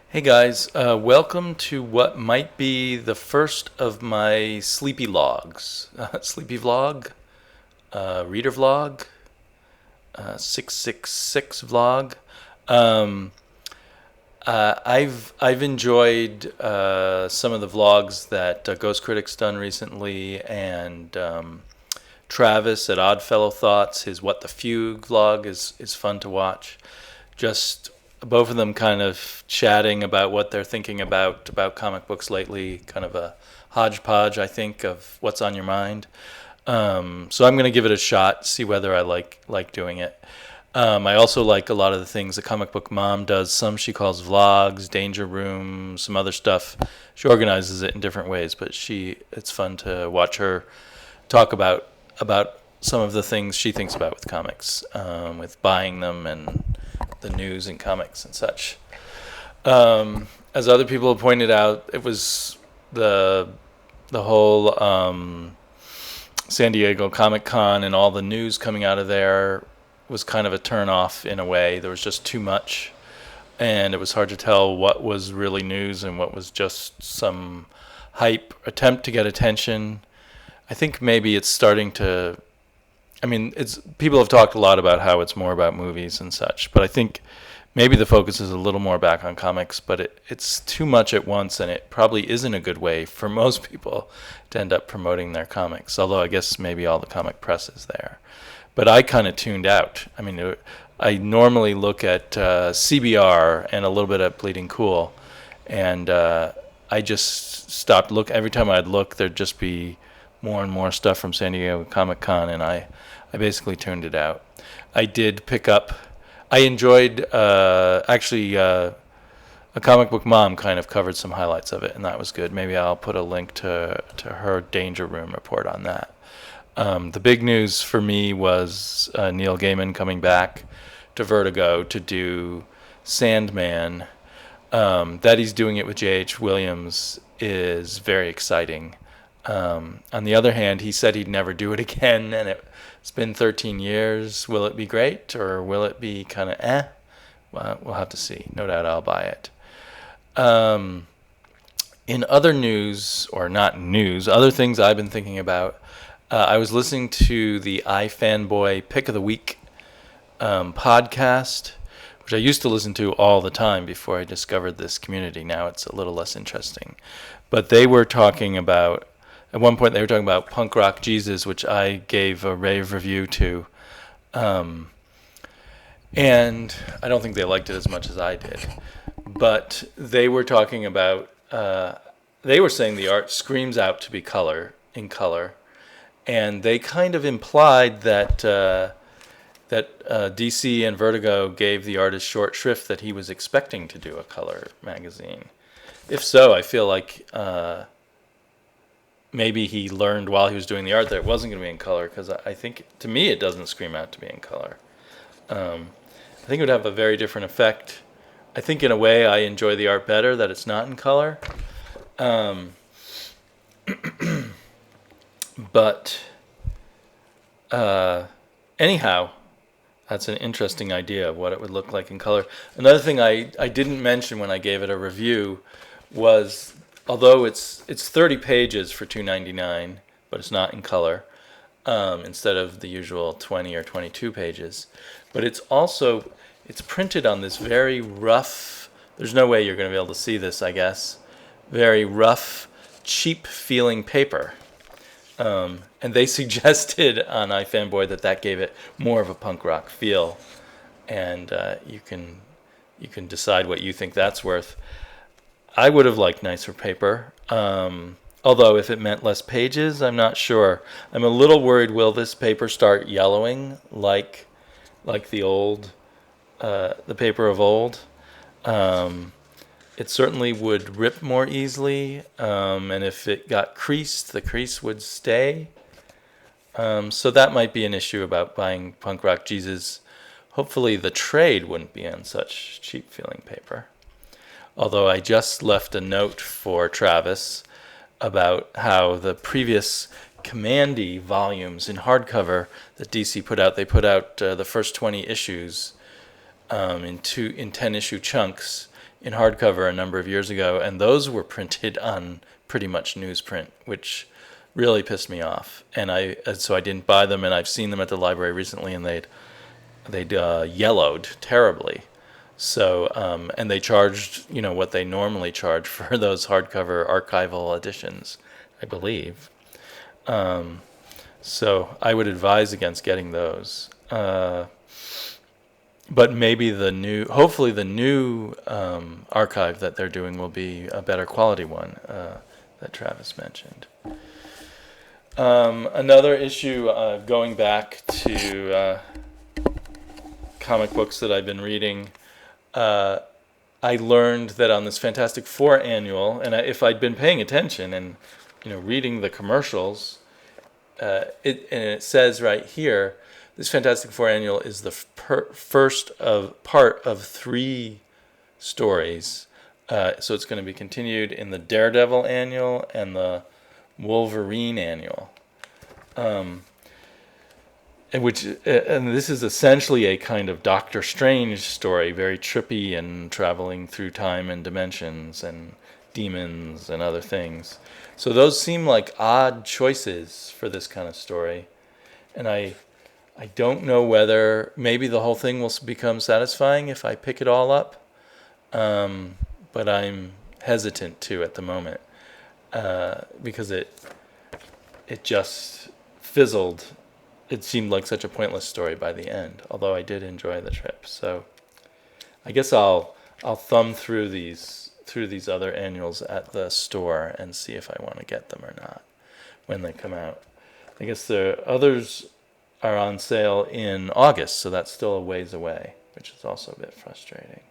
Hey guys, welcome to what might be the first of my sleepy logs. Sleepy vlog, reader vlog, 666 vlog. Um, I've enjoyed some of the vlogs that Ghost Critic's done recently, and Travis at Oddfellow Thoughts, his What the Fugue vlog is fun to watch. Just both of them kind of chatting about what they're thinking about comic books lately, kind of a hodgepodge, I think, of what's on your mind. So I'm going to give it a shot, see whether I like doing it. I also like a lot of the things the comic book mom does. Some she calls vlogs, Danger Room, some other stuff. She organizes it in different ways, but it's fun to watch her talk about some of the things she thinks about with comics, with buying them and the news and comics and such. As other people have pointed out, it was the whole San Diego Comic Con and all the news coming out of there was kind of a turn off in a way. There was just too much, and it was hard to tell what was really news and what was just some hype attempt to get attention. I think maybe it's starting to. I mean, it's people have talked a lot about how it's more about movies and such, but I think maybe the focus is a little more back on comics, but it's too much at once, and it probably isn't a good way for most people to end up promoting their comics, although I guess maybe all the comic press is there. But I kind of tuned out. I mean, I normally look at CBR and a little bit at Bleeding Cool, and I just stopped look. Every time I'd look, there'd just be more and more stuff from San Diego Comic Con, and I basically tuned it out. I did pick up. I enjoyed actually a comic book mom kind of covered some highlights of it, and that was good. Maybe I'll put a link to her Danger Room report on that. The big news for me was Neil Gaiman coming back to Vertigo to do Sandman. That he's doing it with J.H. Williams is very exciting. On the other hand, he said he'd never do it again, and it's been 13 years. Will it be great, or will it be kind of eh? Well, we'll have to see. No doubt I'll buy it. In other news, or not news, other things I've been thinking about, I was listening to the iFanboy Pick of the Week podcast, which I used to listen to all the time before I discovered this community. Now it's a little less interesting. But they were talking about, at one point they were talking about Punk Rock Jesus, which I gave a rave review to. And I don't think they liked it as much as I did. But they were talking about, they were saying the art screams out to be in color. And they kind of implied that DC and Vertigo gave the artist short shrift that he was expecting to do a color magazine. If so, I feel like maybe he learned while he was doing the art that it wasn't going to be in color, because I think, to me, it doesn't scream out to be in color. I think it would have a very different effect. I think, in a way, I enjoy the art better that it's not in color. But anyhow, that's an interesting idea of what it would look like in color. Another thing I didn't mention when I gave it a review was, although it's 30 pages for $2.99, but it's not in color, instead of the usual 20 or 22 pages. But it's printed on this very rough, there's no way you're going to be able to see this, I guess, very rough, cheap feeling paper. And they suggested on iFanboy that gave it more of a punk rock feel, and you can decide what you think that's worth. I would have liked nicer paper, although if it meant less pages, I'm not sure. I'm a little worried, will this paper start yellowing like the paper of old? It certainly would rip more easily, and if it got creased, the crease would stay. So that might be an issue about buying Punk Rock Jesus. Hopefully the trade wouldn't be on such cheap-feeling paper. Although I just left a note for Travis about how the previous Commandy volumes in hardcover that DC put out, they put out the first 20 issues in 10-issue chunks, in hardcover a number of years ago, and those were printed on pretty much newsprint, which really pissed me off. So I didn't buy them, and I've seen them at the library recently, and they'd yellowed terribly. So and they charged what they normally charge for those hardcover archival editions, I believe. So I would advise against getting those. But maybe hopefully the new archive that they're doing will be a better quality one that Travis mentioned. Another issue, going back to comic books that I've been reading, I learned that on this Fantastic Four annual, and if I'd been paying attention and reading the commercials, it says right here, this Fantastic Four annual is the first part of 3 stories. So it's going to be continued in the Daredevil annual and the Wolverine annual. And this is essentially a kind of Doctor Strange story, very trippy and traveling through time and dimensions and demons and other things. So those seem like odd choices for this kind of story. And I don't know whether maybe the whole thing will become satisfying if I pick it all up. But I'm hesitant to at the moment because it just fizzled. It seemed like such a pointless story by the end, although I did enjoy the trip. So I guess I'll thumb through these other annuals at the store and see if I want to get them or not when they come out. I guess the others are on sale in August, so that's still a ways away, which is also a bit frustrating.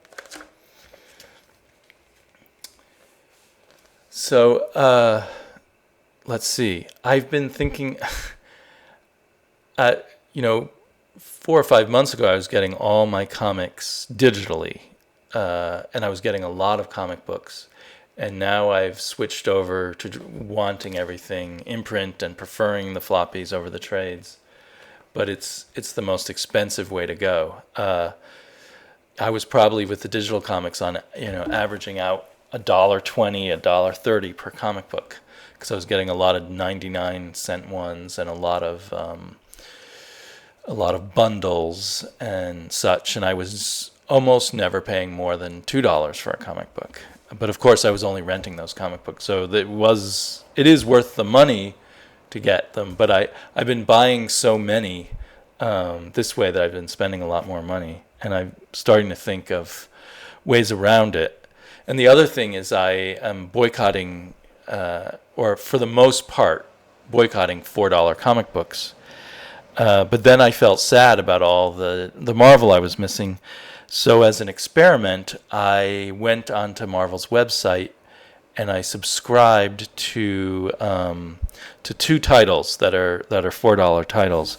So let's see. I've been thinking, 4 or 5 months ago, I was getting all my comics digitally, and I was getting a lot of comic books. And now I've switched over to wanting everything in print and preferring the floppies over the trades. But it's the most expensive way to go. I was probably with the digital comics on averaging out $1.20, $1.30 per comic book, because I was getting a lot of 99-cent ones and a lot of bundles and such, and I was almost never paying more than $2 for a comic book. But of course, I was only renting those comic books, so it is worth the money to get them. But I've been buying so many this way that I've been spending a lot more money, and I'm starting to think of ways around it. And the other thing is I am boycotting, or for the most part, boycotting $4 comic books. But then I felt sad about all the Marvel I was missing. So as an experiment, I went onto Marvel's website and I subscribed to 2 titles that are $4 titles.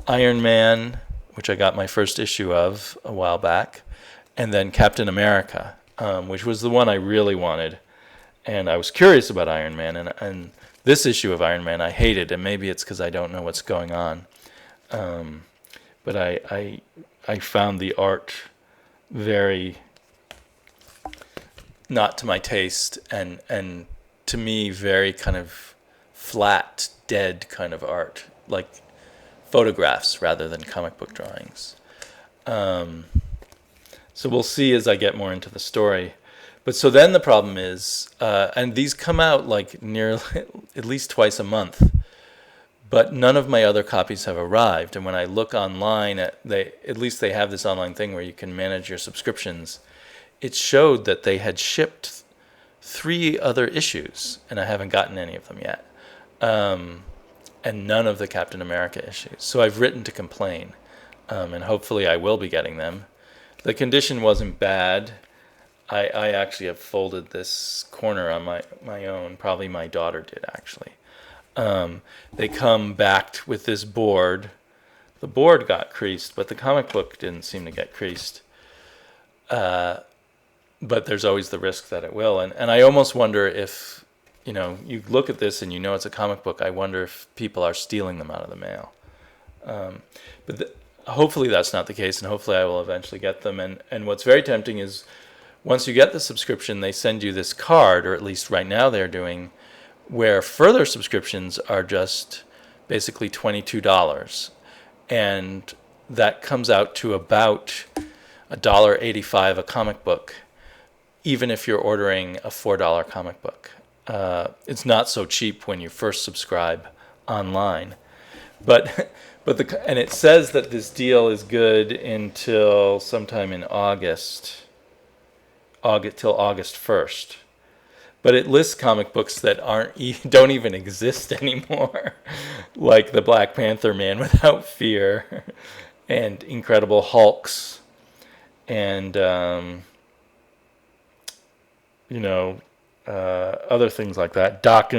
Iron Man, which I got my first issue of a while back, and then Captain America, which was the one I really wanted. And I was curious about Iron Man, and this issue of Iron Man I hated, and maybe it's because I don't know what's going on. But I found the art very not to my taste, and to me very kind of flat, dead kind of art, like photographs rather than comic book drawings. So we'll see as I get more into the story. But so then the problem is, and these come out like nearly at least twice a month, but none of my other copies have arrived. And when I look online, at least they have this online thing where you can manage your subscriptions. It showed that they had shipped 3 other issues, and I haven't gotten any of them yet. And none of the Captain America issues. So I've written to complain, and hopefully I will be getting them. The condition wasn't bad. I actually have folded this corner on my own. Probably my daughter did, actually. They come backed with this board. The board got creased, but the comic book didn't seem to get creased. But there's always the risk that it will. And I almost wonder if, you look at this and it's a comic book, I wonder if people are stealing them out of the mail. But hopefully that's not the case, and hopefully I will eventually get them. And what's very tempting is once you get the subscription, they send you this card, or at least right now they're doing, where further subscriptions are just basically $22. And that comes out to about $1.85 a comic book, even if you're ordering a $4 comic book. It's not so cheap when you first subscribe online. But and it says that this deal is good until sometime in August till August 1st. But it lists comic books that don't even exist anymore, like the Black Panther Man Without Fear, and Incredible Hulks, and other things like that. Dark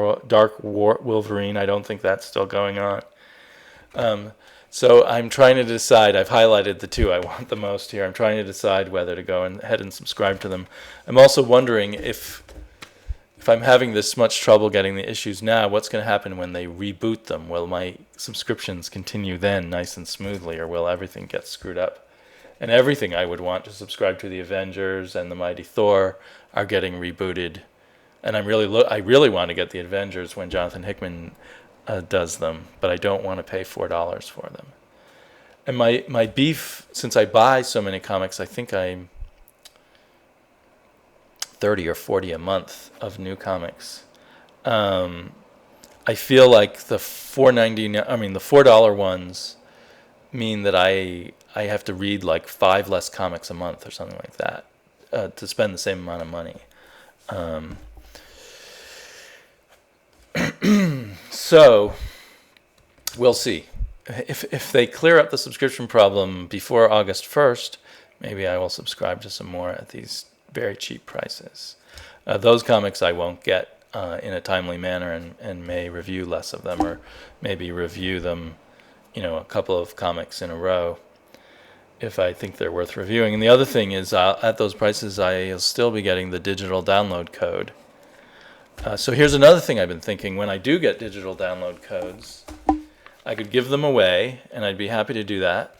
Wolverine. I don't think that's still going on. So I'm trying to decide. I've highlighted the two I want the most here. I'm trying to decide whether to go ahead and subscribe to them. I'm also wondering if I'm having this much trouble getting the issues now, what's going to happen when they reboot them? Will my subscriptions continue then nice and smoothly, or will everything get screwed up? And everything I would want to subscribe to, the Avengers and the Mighty Thor, are getting rebooted. And I really want to get the Avengers when Jonathan Hickman does them, but I don't want to pay $4 for them. And my beef, since I buy so many comics, I think I'm 30 or 40 a month of new comics. I feel like the $4 ones mean that I have to read like 5 less comics a month or something like that to spend the same amount of money. So we'll see. If they clear up the subscription problem before August 1st, maybe I will subscribe to some more at these very cheap prices. Those comics I won't get in a timely manner, and may review less of them, or maybe review them, a couple of comics in a row if I think they're worth reviewing. And the other thing is, at those prices, I'll still be getting the digital download code. So here's another thing I've been thinking. When I do get digital download codes, I could give them away, and I'd be happy to do that.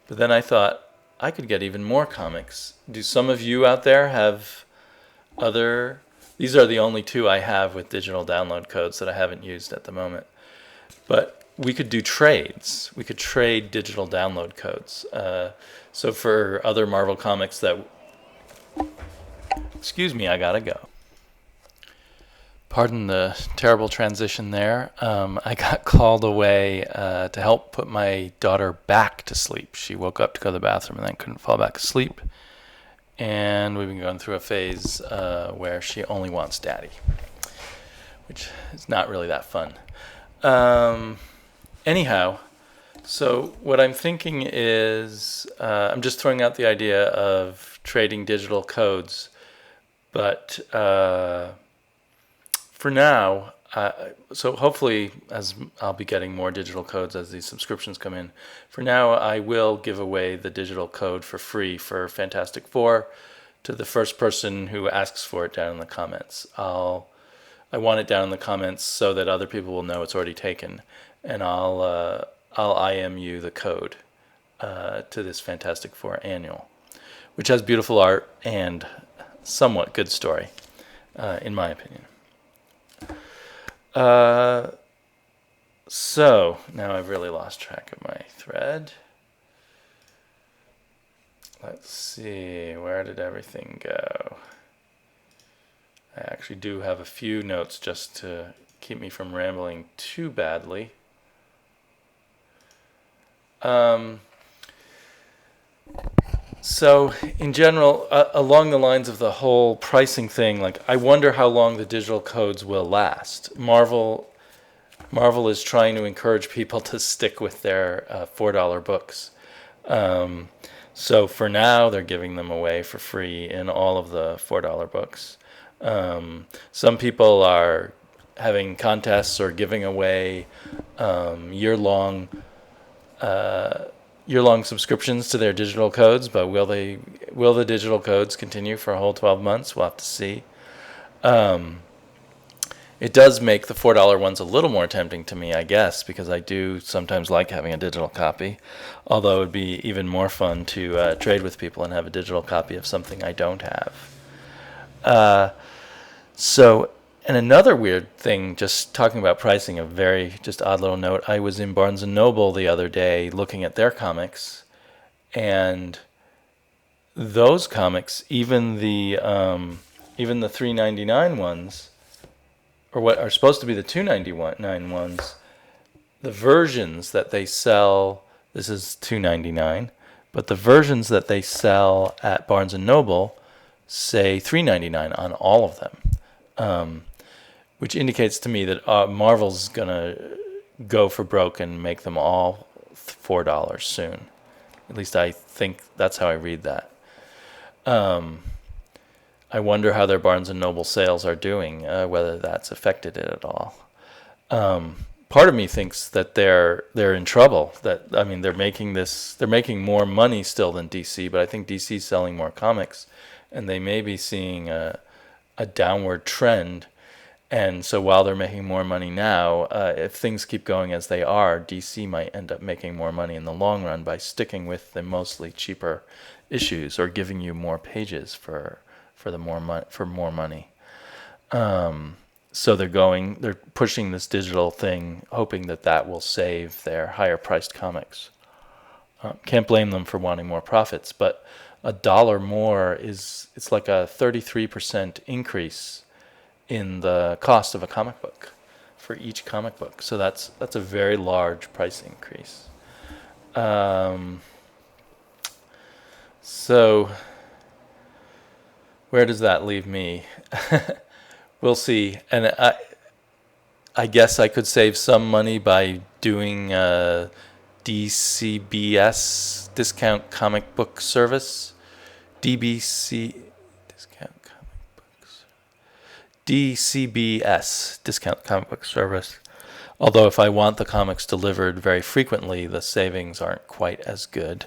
But then I thought I could get even more comics. Do some of you out there have other? These are the only 2 I have with digital download codes that I haven't used at the moment. But we could do trades. We could trade digital download codes. So for other Marvel comics that... Excuse me, I gotta go. Pardon the terrible transition there. I got called away to help put my daughter back to sleep. She woke up to go to the bathroom and then couldn't fall back asleep. And we've been going through a phase where she only wants daddy, which is not really that fun. Anyhow, so what I'm thinking is I'm just throwing out the idea of trading digital codes, but... for now, so hopefully, as I'll be getting more digital codes as these subscriptions come in, for now I will give away the digital code for free for Fantastic Four to the first person who asks for it down in the comments. I want it down in the comments so that other people will know it's already taken, and I'll IMU the code to this Fantastic Four annual, which has beautiful art and somewhat good story, in my opinion. So now I've really lost track of my thread. Let's see, where did everything go? I actually do have a few notes just to keep me from rambling too badly. So in general, along the lines of the whole pricing thing, like I wonder how long the digital codes will last. Marvel is trying to encourage people to stick with their $4 books. So for now, they're giving them away for free in all of the $4 books. Some people are having contests or giving away year-long subscriptions to their digital codes, but will the digital codes continue for a whole 12 months? We'll have to see. It does make the $4 ones a little more tempting to me, I guess, because I do sometimes like having a digital copy. Although it would be even more fun to trade with people and have a digital copy of something I don't have. So, and another weird thing, just talking about pricing, a very just odd little note. I was in Barnes and Noble the other day looking at their comics, and those comics, even the $3.99 ones, or what are supposed to be the $2.99 ones, the versions that they sell, this is $2.99, but the versions that they sell at Barnes and Noble say $3.99 on all of them, which indicates to me that Marvel's gonna go for broke and make them all $4 soon. At least I think that's how I read that. I wonder how their Barnes and Noble sales are doing, whether that's affected it at all. Part of me thinks that they're in trouble. That, I mean, they're making more money still than DC, but I think DC's selling more comics, and they may be seeing a downward trend. And so while they're making more money now, if things keep going as they are, DC might end up making more money in the long run by sticking with the mostly cheaper issues or giving you more pages for more money. So they're pushing this digital thing, hoping that will save their higher priced comics. Can't blame them for wanting more profits, but $1 more it's like a 33% increase in the cost of a comic book for each comic book. So that's a very large price increase. So where does that leave me? We'll see. And I guess I could save some money by doing DCBS, Discount Comic Book Service. DBC, Discount Comic Books. DCBS, Discount Comic Book Service. Although if I want the comics delivered very frequently, the savings aren't quite as good.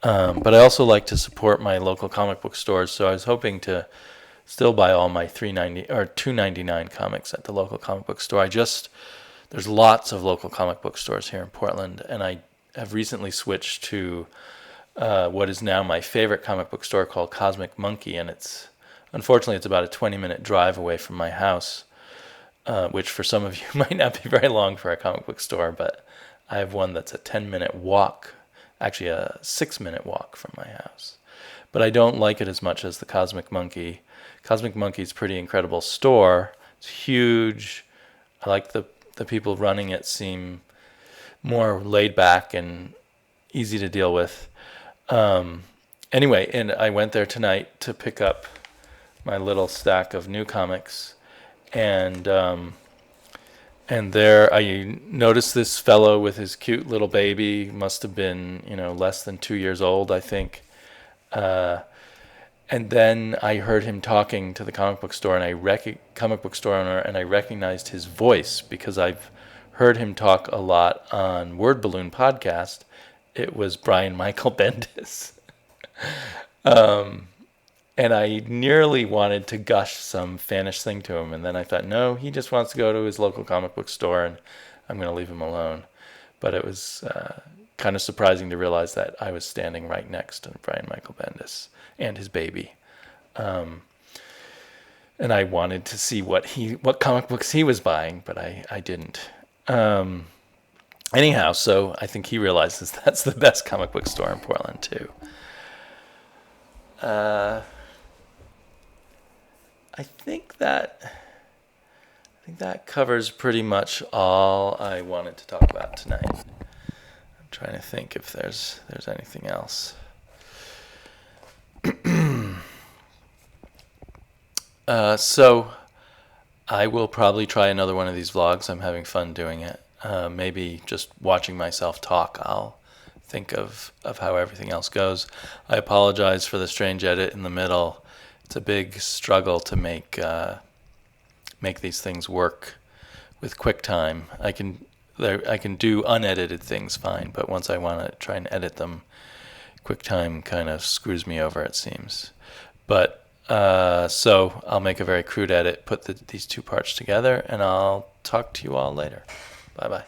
But I also like to support my local comic book stores, so I was hoping to still buy all my $3.90 or $2.99 comics at the local comic book store. There's lots of local comic book stores here in Portland, and I have recently switched to what is now my favorite comic book store called Cosmic Monkey, and unfortunately it's about a 20-minute drive away from my house, which for some of you might not be very long for a comic book store, but I have one that's a 10-minute walk. Actually a 6-minute walk from my house. But I don't like it as much as the Cosmic Monkey. Cosmic Monkey's a pretty incredible store. It's huge. I like the people running it seem more laid back and easy to deal with. Anyway, and I went there tonight to pick up my little stack of new comics, and there I noticed this fellow with his cute little baby, must have been, less than 2 years old, I think. And then I heard him talking to the comic book store, and comic book store owner, and I recognized his voice because I've heard him talk a lot on Word Balloon podcast. It was Brian Michael Bendis. And I nearly wanted to gush some fanish thing to him, and then I thought, no, he just wants to go to his local comic book store, and I'm going to leave him alone. But it was kind of surprising to realize that I was standing right next to Brian Michael Bendis and his baby. And I wanted to see what comic books he was buying, but I didn't. Anyhow, so I think he realizes that's the best comic book store in Portland, too. I think that covers pretty much all I wanted to talk about tonight. I'm trying to think if there's anything else. So I will probably try another one of these vlogs. I'm having fun doing it. Maybe just watching myself talk, I'll think of how everything else goes. I apologize for the strange edit in the middle. It's a big struggle to make these things work with QuickTime. I can do unedited things fine, but once I want to try and edit them, QuickTime kind of screws me over, it seems. But So I'll make a very crude edit, put these two parts together, and I'll talk to you all later. Bye-bye.